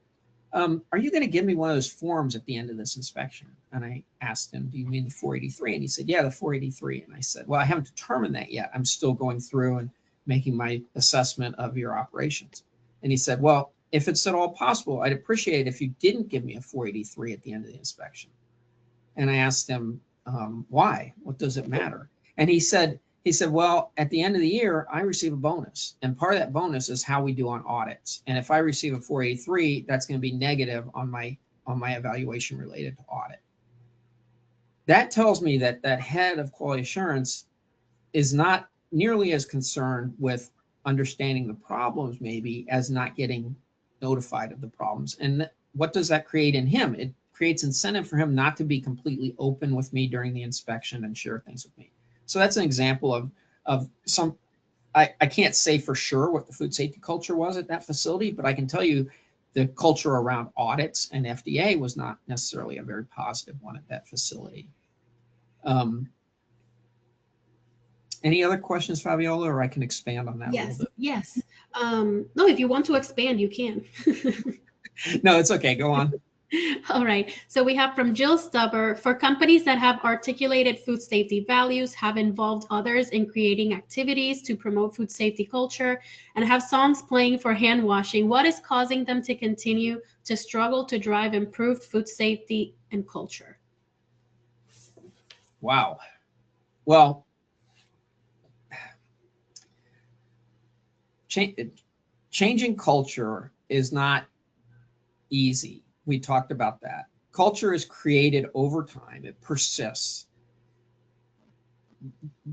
are you going to give me one of those forms at the end of this inspection? And I asked him, do you mean the 483? And he said, yeah, the 483. And I said, well, I haven't determined that yet. I'm still going through and making my assessment of your operations. And he said, well, if it's at all possible, I'd appreciate it if you didn't give me a 483 at the end of the inspection. And I asked him, why? What does it matter? And he said, well, at the end of the year, I receive a bonus. And part of that bonus is how we do on audits. And if I receive a 483, that's going to be negative on my evaluation related to audit. That tells me that that head of quality assurance is not nearly as concerned with understanding the problems maybe as not getting notified of the problems. And what does that create in him? It creates incentive for him not to be completely open with me during the inspection and share things with me. So that's an example of some, I can't say for sure what the food safety culture was at that facility, but I can tell you the culture around audits and FDA was not necessarily a very positive one at that facility. Any other questions, Fabiola, or I can expand on that a little bit? Yes. No, if you want to expand, you can. No, it's okay. Go on. All right. So we have from Jill Stubber, for companies that have articulated food safety values, have involved others in creating activities to promote food safety culture, and have songs playing for hand washing, what is causing them to continue to struggle to drive improved food safety and culture? Wow. Well, changing culture is not easy. We talked about that. Culture is created over time. It persists.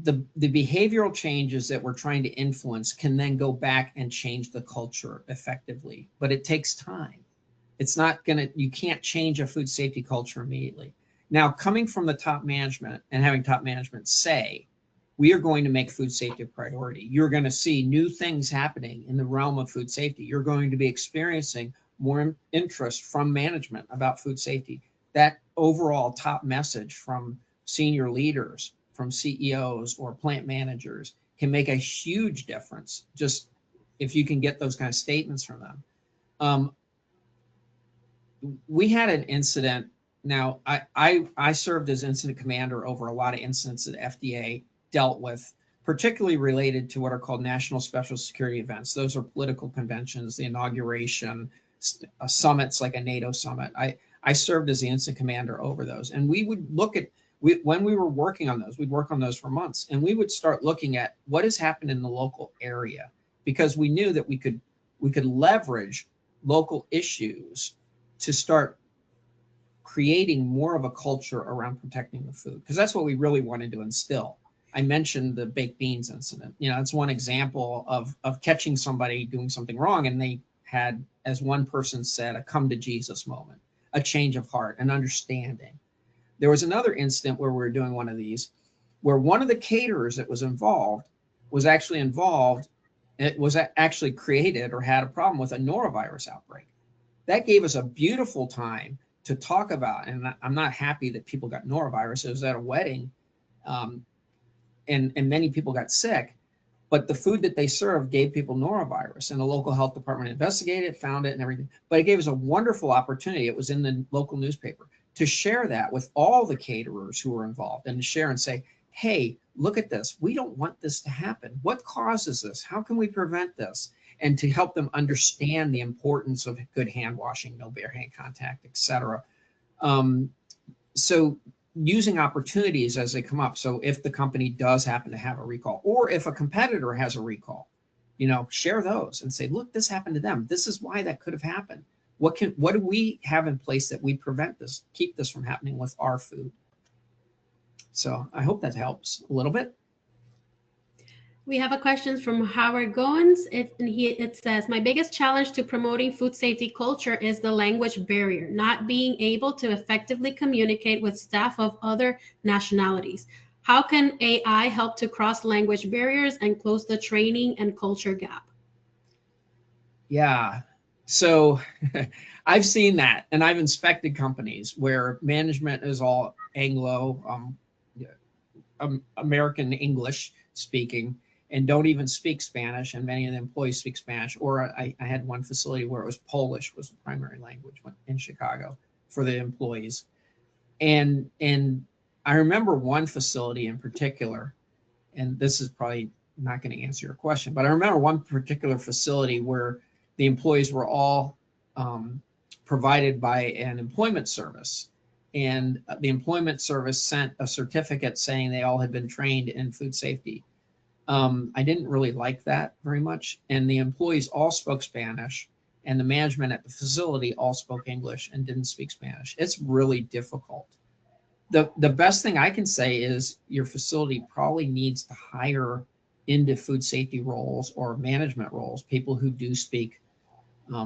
The behavioral changes that we're trying to influence can then go back and change the culture effectively, but it takes time. It's not gonna, you can't change a food safety culture immediately. Now, coming from the top management and having top management say, we are going to make food safety a priority. You're going to see new things happening in the realm of food safety. You're going to be experiencing more interest from management about food safety. That overall top message from senior leaders, from CEOs or plant managers can make a huge difference just if you can get those kind of statements from them. We had an incident. Now, I served as incident commander over a lot of incidents that FDA dealt with, particularly related to what are called national special security events. Those are political conventions, the inauguration, summits like a NATO summit. I served as the incident commander over those. And we would look at, when we were working on those, we'd work on those for months, and we would start looking at what has happened in the local area, because we knew that we could leverage local issues to start creating more of a culture around protecting the food, because that's what we really wanted to instill. I mentioned the baked beans incident. You know, it's one example of catching somebody doing something wrong, and they had, as one person said, a come to Jesus moment, a change of heart, an understanding. There was another incident where we were doing one of these, where one of the caterers that was involved was actually involved, it was actually created or had a problem with a norovirus outbreak. That gave us a beautiful time to talk about, and I'm not happy that people got norovirus. It was at a wedding, and many people got sick, but the food that they served gave people norovirus, and the local health department investigated it, found it and everything. But it gave us a wonderful opportunity. It was in the local newspaper to share that with all the caterers who were involved, and to share and say, hey, look at this. We don't want this to happen. What causes this? How can we prevent this? And to help them understand the importance of good hand washing, no bare hand contact, et cetera. So using opportunities as they come up. So if the company does happen to have a recall, or if a competitor has a recall, you know, share those and say, look, this happened to them. This is why that could have happened. What do we have in place that we prevent this, keep this from happening with our food? So I hope that helps a little bit. We have a question from Howard Goins. It says, my biggest challenge to promoting food safety culture is the language barrier, not being able to effectively communicate with staff of other nationalities. How can AI help to cross language barriers and close the training and culture gap? Yeah, So I've seen that, and I've inspected companies where management is all Anglo, American English speaking, and don't even speak Spanish, and many of the employees speak Spanish. Or I had one facility where it was Polish was the primary language in Chicago for the employees. And I remember one facility in particular, and this is probably not going to answer your question, but I remember one particular facility where the employees were all provided by an employment service. And the employment service sent a certificate saying they all had been trained in food safety. I didn't really like that very much. And the employees all spoke Spanish, and the management at the facility all spoke English and didn't speak Spanish. It's really difficult. The best thing I can say is your facility probably needs to hire into food safety roles or management roles people who do speak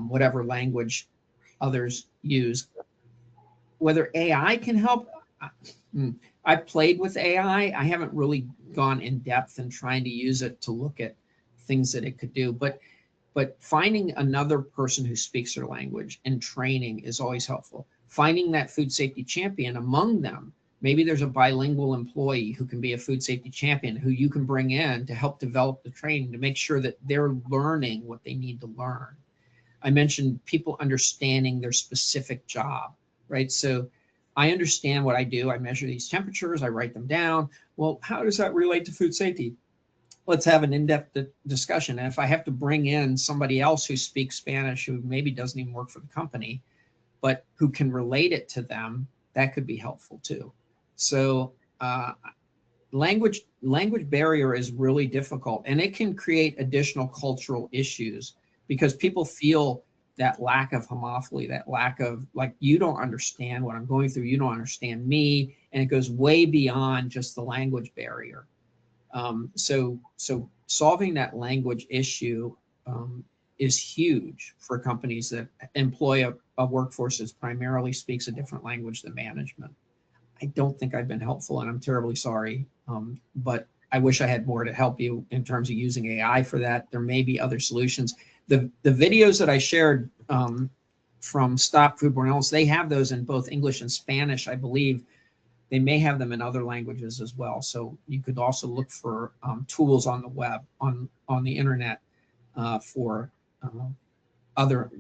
whatever language others use. Whether AI can help, I've played with AI. I haven't really gone in depth in trying to use it to look at things that it could do. But finding another person who speaks their language and training is always helpful. Finding that food safety champion among them. Maybe there's a bilingual employee who can be a food safety champion who you can bring in to help develop the training to make sure that they're learning what they need to learn. I mentioned people understanding their specific job, right? So I understand what I do. I measure these temperatures, I write them down. Well, how does that relate to food safety? Let's have an in-depth discussion. And if I have to bring in somebody else who speaks Spanish, who maybe doesn't even work for the company, but who can relate it to them, that could be helpful too. So language barrier is really difficult, and it can create additional cultural issues because people feel that lack of homophily, that lack of, like, you don't understand what I'm going through, you don't understand me, and it goes way beyond just the language barrier. So solving that language issue is huge for companies that employ a workforce that primarily speaks a different language than management. I don't think I've been helpful, and I'm terribly sorry, but I wish I had more to help you in terms of using AI for that. There may be other solutions. The videos that I shared from Stop Foodborne Illness, they have those in both English and Spanish, I believe. They may have them in other languages as well. So you could also look for tools on the web, on the internet for other,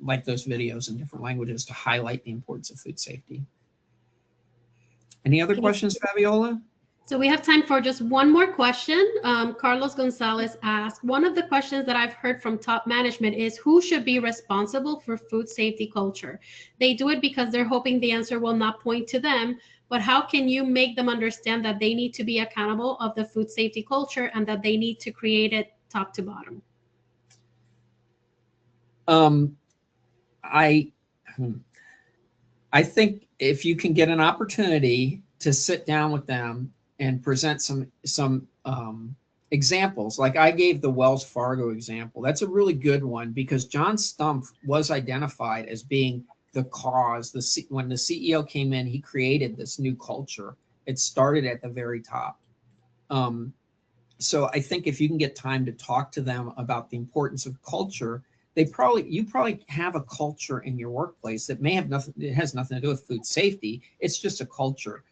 like those videos in different languages to highlight the importance of food safety. Any other questions, Fabiola? So we have time for just one more question. Carlos Gonzalez asked, one of the questions that I've heard from top management is who should be responsible for food safety culture? They do it because they're hoping the answer will not point to them, but how can you make them understand that they need to be accountable of the food safety culture and that they need to create it top to bottom? I think if you can get an opportunity to sit down with them and present some examples, like I gave the Wells Fargo example, that's a really good one because John Stumpf was identified as being the cause. When the CEO came in, he created this new culture. It started at the very top. So I think if you can get time to talk to them about the importance of culture, you probably have a culture in your workplace that may have nothing, it has nothing to do with food safety. It's just a culture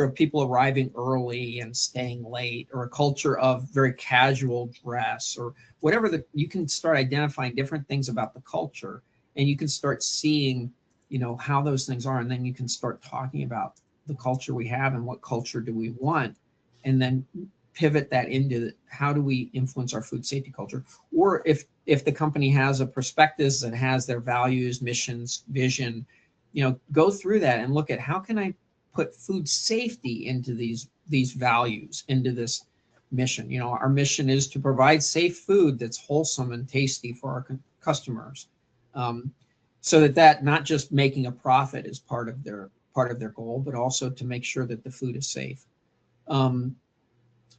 of people arriving early and staying late, or a culture of very casual dress, or whatever. You can start identifying different things about the culture, and you can start seeing, how those things are, and then you can start talking about the culture we have and what culture do we want, and then pivot that into how do we influence our food safety culture. Or if the company has a prospectus that has their values, missions, vision, go through that and look at how can I put food safety into these values, into this mission. Our mission is to provide safe food that's wholesome and tasty for our customers, so that not just making a profit is part of their goal, but also to make sure that the food is safe.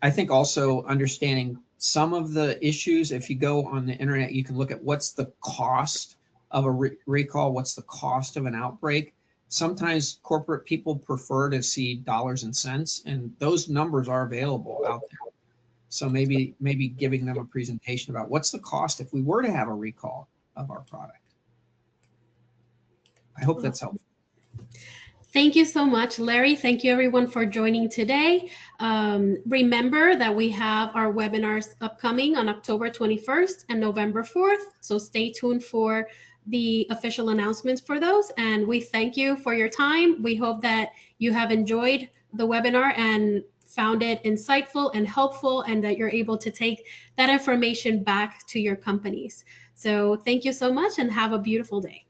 I think also understanding some of the issues. If you go on the internet, you can look at what's the cost of a recall, what's the cost of an outbreak. Sometimes corporate people prefer to see dollars and cents, and those numbers are available out there. So maybe giving them a presentation about what's the cost if we were to have a recall of our product. I hope that's helpful. Thank you so much, Larry. Thank you everyone for joining today. Remember that we have our webinars upcoming on October 21st and November 4th. So stay tuned for the official announcements for those. And we thank you for your time. We hope that you have enjoyed the webinar and found it insightful and helpful, and that you're able to take that information back to your companies. So thank you so much and have a beautiful day.